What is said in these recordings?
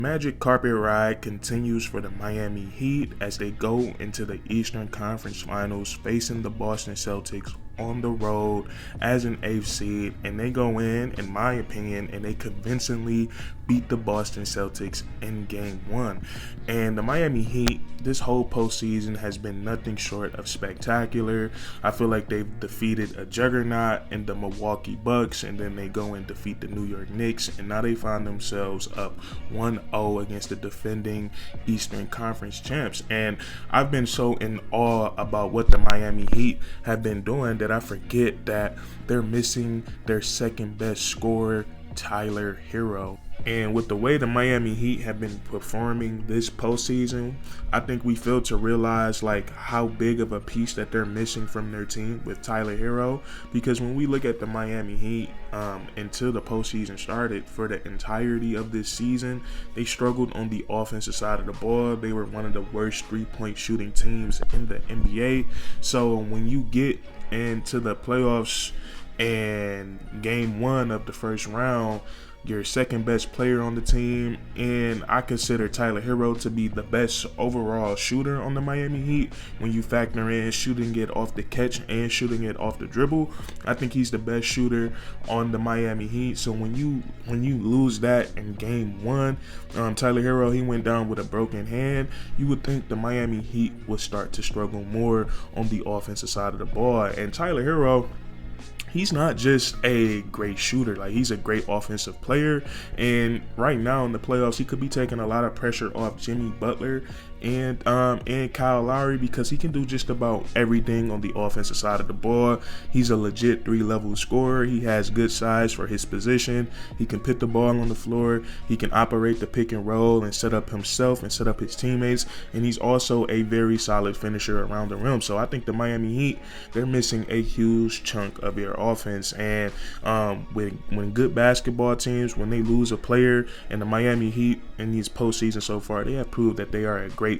Magic carpet ride continues for the Miami Heat as they go into the Eastern Conference Finals facing the Boston Celtics on the road as an 8th seed, and they go in my opinion, and they convincingly beat the Boston Celtics in game 1. And the Miami Heat, this whole postseason has been nothing short of spectacular. I feel like they've defeated a juggernaut in the Milwaukee Bucks, and then they go and defeat the New York Knicks, and now they find themselves up 1-0 against the defending Eastern Conference champs. And I've been so in awe about what the Miami Heat have been doing that I forget that they're missing their second best scorer, Tyler Hero. And with the way the Miami Heat have been performing this postseason, I think we fail to realize how big of a piece that they're missing from their team with Tyler Hero. Because when we look at the Miami Heat until the postseason started, for the entirety of this season, they struggled on the offensive side of the ball. They were one of the worst three-point shooting teams in the NBA. So when you get into the playoffs and game 1 of the first round, your second best player on the team, and I consider Tyler Hero to be the best overall shooter on the Miami Heat. When you factor in shooting it off the catch and shooting it off the dribble, I think he's the best shooter on the Miami Heat. So when you lose that in game 1, Tyler Hero, he went down with a broken hand. You would think the Miami Heat would start to struggle more on the offensive side of the ball. And Tyler Hero, he's not just a great shooter, he's a great offensive player. And right now in the playoffs, he could be taking a lot of pressure off Jimmy Butler and Kyle Lowry, because he can do just about everything on the offensive side of the ball. He's a legit 3-level scorer. He has good size for his position. He can put the ball on the floor. He can operate the pick and roll and set up himself and set up his teammates. And he's also a very solid finisher around the rim. So I think the Miami Heat, they're missing a huge chunk of their offense. And when good basketball teams, when they lose a player, and the Miami Heat in these postseason so far, they have proved that they are a great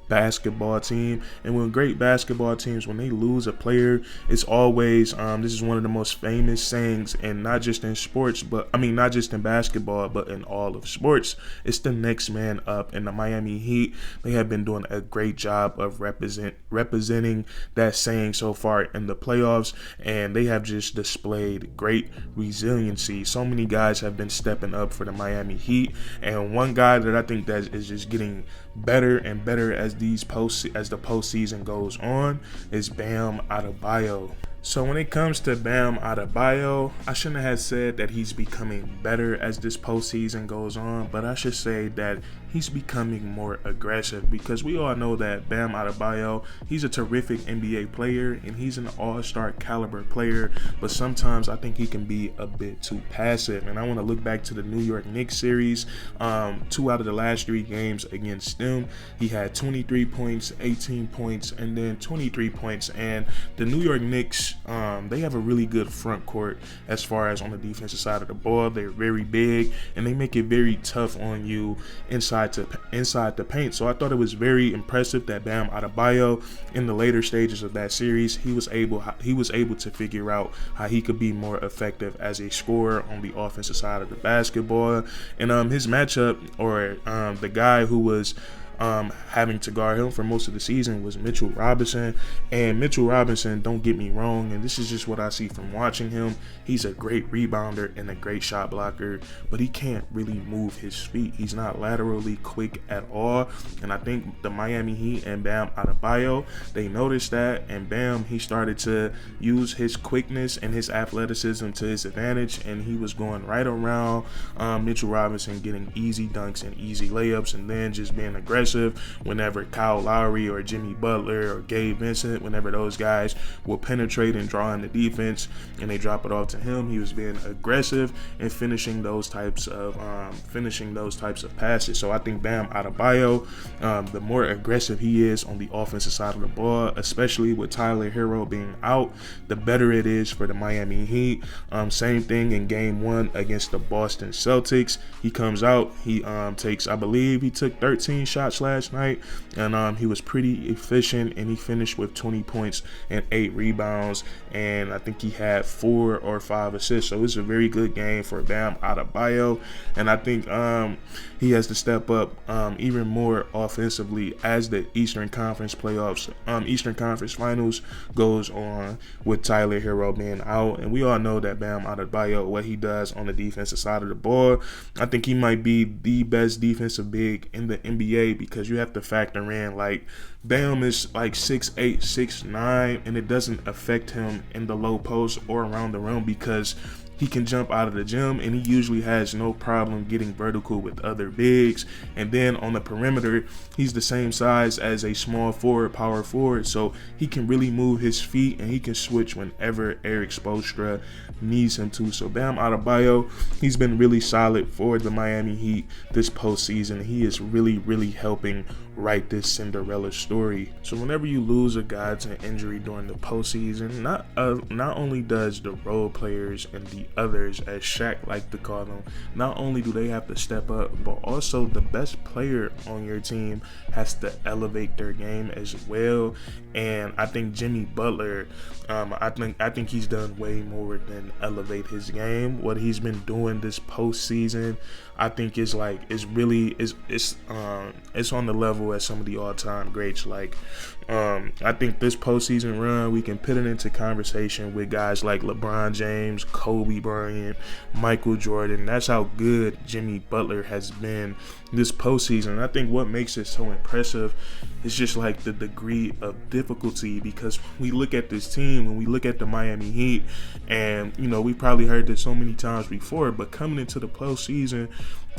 basketball team. And when great basketball teams, when they lose a player, it's always this is one of the most famous sayings, and not just in sports, but not just in basketball, but in all of sports, it's the next man up. And the Miami Heat, they have been doing a great job of representing that saying so far in the playoffs, and they have just displayed great resiliency. So many guys have been stepping up for the Miami Heat, and one guy that I think that is just getting better and better as the postseason goes on is Bam Adebayo. So when it comes to Bam Adebayo, I shouldn't have said that he's becoming better as this postseason goes on, but I should say that he's becoming more aggressive, because we all know that Bam Adebayo, he's a terrific NBA player and he's an all-star caliber player, but sometimes I think he can be a bit too passive. And I want to look back to the New York Knicks series. 2 out of the last 3 games against them, he had 23 points, 18 points, and then 23 points. And the New York Knicks, they have a really good front court as far as on the defensive side of the ball. They're very big and they make it very tough on you inside the paint. So I thought it was very impressive that Bam Adebayo, in the later stages of that series, he was able to figure out how he could be more effective as a scorer on the offensive side of the basketball. And his matchup, or the guy who was having to guard him for most of the season, was Mitchell Robinson. And Mitchell Robinson, don't get me wrong, and this is just what I see from watching him, he's a great rebounder and a great shot blocker, but he can't really move his feet. He's not laterally quick at all. And I think the Miami Heat and Bam Adebayo, they noticed that, and Bam, he started to use his quickness and his athleticism to his advantage, and he was going right around Mitchell Robinson, getting easy dunks and easy layups, and then just being aggressive whenever Kyle Lowry or Jimmy Butler or Gabe Vincent, whenever those guys will penetrate and draw in the defense and they drop it off to him, he was being aggressive and finishing those types of passes. So I think Bam Adebayo, the more aggressive he is on the offensive side of the ball, especially with Tyler Hero being out, the better it is for the Miami Heat. Same thing in game 1 against the Boston Celtics. He comes out, he takes, I believe he took 13 shots clutch last night, and he was pretty efficient, and he finished with 20 points and 8 rebounds, and I think he had 4 or 5 assists. So it's a very good game for Bam Adebayo, and I think he has to step up even more offensively as the Eastern Conference Finals goes on, with Tyler Hero being out. And we all know that Bam Adebayo, what he does on the defensive side of the ball, I think he might be the best defensive big in the NBA, because you have to factor in, like, Bam is like 6'8", 6'9", and it doesn't affect him in the low post or around the rim, because he can jump out of the gym, and he usually has no problem getting vertical with other bigs. And then on the perimeter, he's the same size as a small forward, power forward, so he can really move his feet, and he can switch whenever Eric Spoelstra needs him to. So Bam Adebayo, he's been really solid for the Miami Heat this postseason. He is really, really helping write this Cinderella story. So whenever you lose a guy to injury during the postseason, not only does the role players and the others, as Shaq liked to call them, not only do they have to step up, but also the best player on your team has to elevate their game as well. And I think Jimmy Butler, I think he's done way more than elevate his game. What he's been doing this postseason, I think it's on the level as some of the all-time greats. Like, I think this postseason run, we can put it into conversation with guys like LeBron James, Kobe Bryant, Michael Jordan. That's how good Jimmy Butler has been this postseason. And I think what makes it so impressive is just like the degree of difficulty, because we look at this team, when we look at the Miami Heat, and we probably heard this so many times before, but coming into the postseason,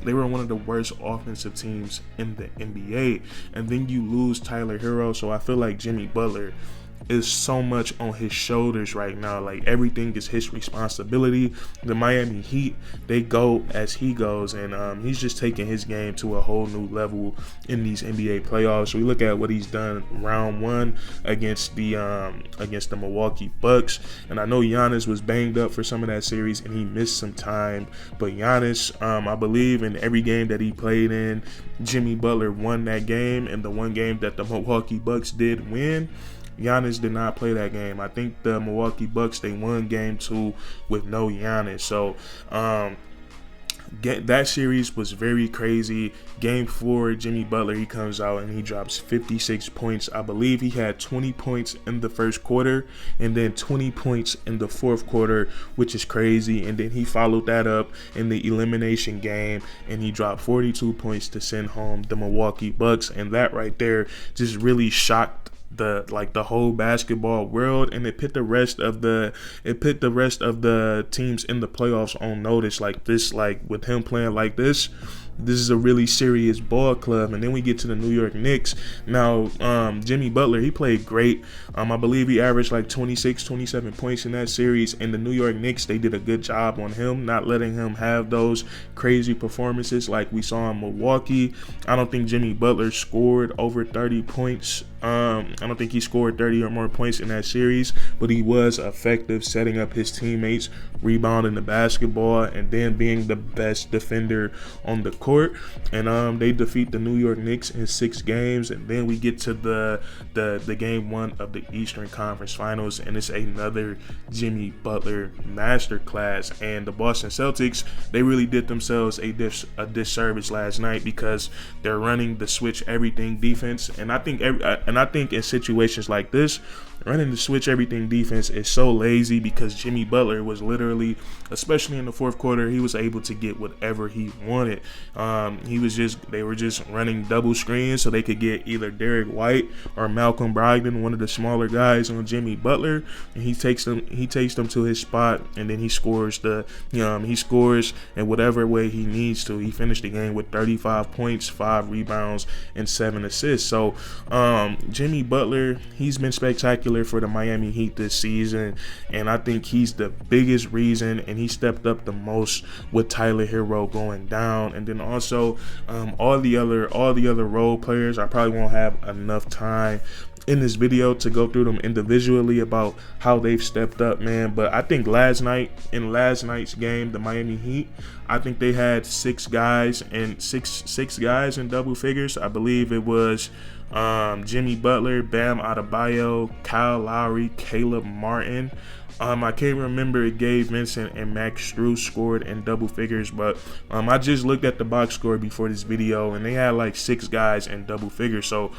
they were one of the worst offensive teams in the NBA. And then you lose Tyler Hero. So I feel like Jimmy Butler is so much on his shoulders right now. Like, everything is his responsibility. The Miami Heat, they go as he goes, and he's just taking his game to a whole new level in these NBA playoffs. So we look at what he's done round 1 against the Milwaukee Bucks, and I know Giannis was banged up for some of that series and he missed some time, but Giannis, I believe in every game that he played in, Jimmy Butler won that game. And the one game that the Milwaukee Bucks did win, Giannis did not play that game. I think the Milwaukee Bucks, they won game 2 with no Giannis. So that series was very crazy. Game 4, Jimmy Butler, he comes out and he drops 56 points. I believe he had 20 points in the first quarter and then 20 points in the fourth quarter, which is crazy. And then he followed that up in the elimination game and he dropped 42 points to send home the Milwaukee Bucks. And that right there just really shocked the whole basketball world, and it put the rest of the teams in the playoffs on notice. Like this, like with him playing like this is a really serious ball club. And then we get to the New York Knicks. Now, Jimmy Butler, he played great. I believe he averaged like 26, 27 points in that series. And the New York Knicks, they did a good job on him, not letting him have those crazy performances like we saw in Milwaukee. I don't think Jimmy Butler scored over 30 points. I don't think he scored 30 or more points in that series, but he was effective setting up his teammates, rebounding the basketball, and then being the best defender on the court. And they defeat the New York Knicks in 6 games. And then we get to the game 1 of the Eastern Conference Finals, and it's another Jimmy Butler masterclass. And the Boston Celtics, they really did themselves a disservice last night, because they're running the switch everything defense. And I think in situations like this, running the switch everything defense is so lazy, because Jimmy Butler was literally, especially in the fourth quarter, he was able to get whatever he wanted. They were just running double screens so they could get either Derek White or Malcolm Brogdon, one of the smaller guys, on Jimmy Butler, and he takes them to his spot, and then he scores in whatever way he needs to. He finished the game with 35 points, 5 rebounds, and 7 assists. So Jimmy Butler, he's been spectacular for the Miami Heat this season, and I think he's the biggest reason, and he stepped up the most with Tyler Hero going down. And then also all the other role players, I probably won't have enough time in this video to go through them individually about how they've stepped up, man. But I think last night's game, the Miami Heat, I think they had six guys in double figures. I believe it was Jimmy Butler, Bam Adebayo, Kyle Lowry, Caleb Martin. I can't remember if Gabe Vincent and Max Strus scored in double figures, but I just looked at the box score before this video, and they had like 6 guys in double figures. So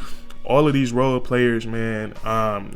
all of these role players, man,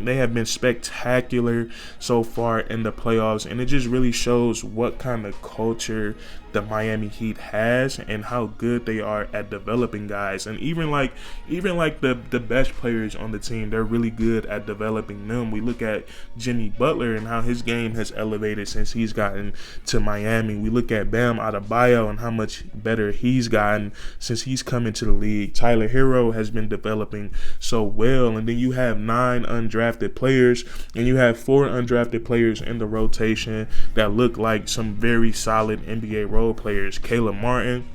they have been spectacular so far in the playoffs, and it just really shows what kind of culture the Miami Heat has and how good they are at developing guys. And even like the best players on the team, they're really good at developing them. We look at Jimmy Butler and how his game has elevated since he's gotten to Miami. We look at Bam Adebayo and how much better he's gotten since he's come into the league. Tyler Hero has been developing so well. And then you have 9 undrafted players, and you have 4 undrafted players in the rotation that look like some very solid NBA role players. Caleb Martin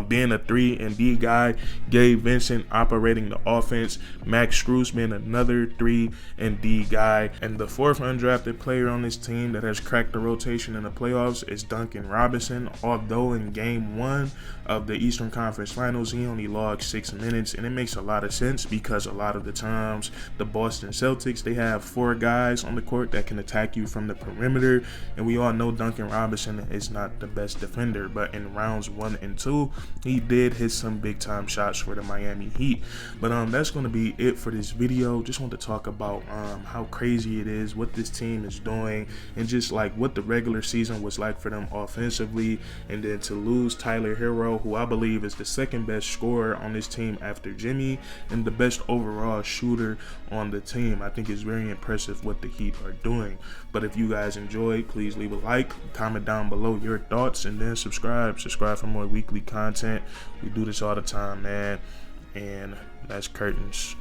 being a 3 and D guy, Gabe Vincent operating the offense, Max Strus being another 3 and D guy, and the 4th undrafted player on this team that has cracked the rotation in the playoffs is Duncan Robinson. Although in game 1 of the Eastern Conference Finals, he only logged 6 minutes, and it makes a lot of sense because a lot of the times the Boston Celtics, they have 4 guys on the court that can attack you from the perimeter, and we all know Duncan Robinson is not the best defender, but in rounds 1 and 2, he did hit some big time shots for the Miami Heat. But that's going to be it for this video. Just want to talk about how crazy it is, what this team is doing, and just like what the regular season was like for them offensively. And then to lose Tyler Hero, who I believe is the 2nd best scorer on this team after Jimmy and the best overall shooter on the team. I think it's very impressive what the Heat are doing. But if you guys enjoyed, please leave a like, comment down below your thoughts, and then subscribe for more weekly content. We do this all the time, man. And that's curtains.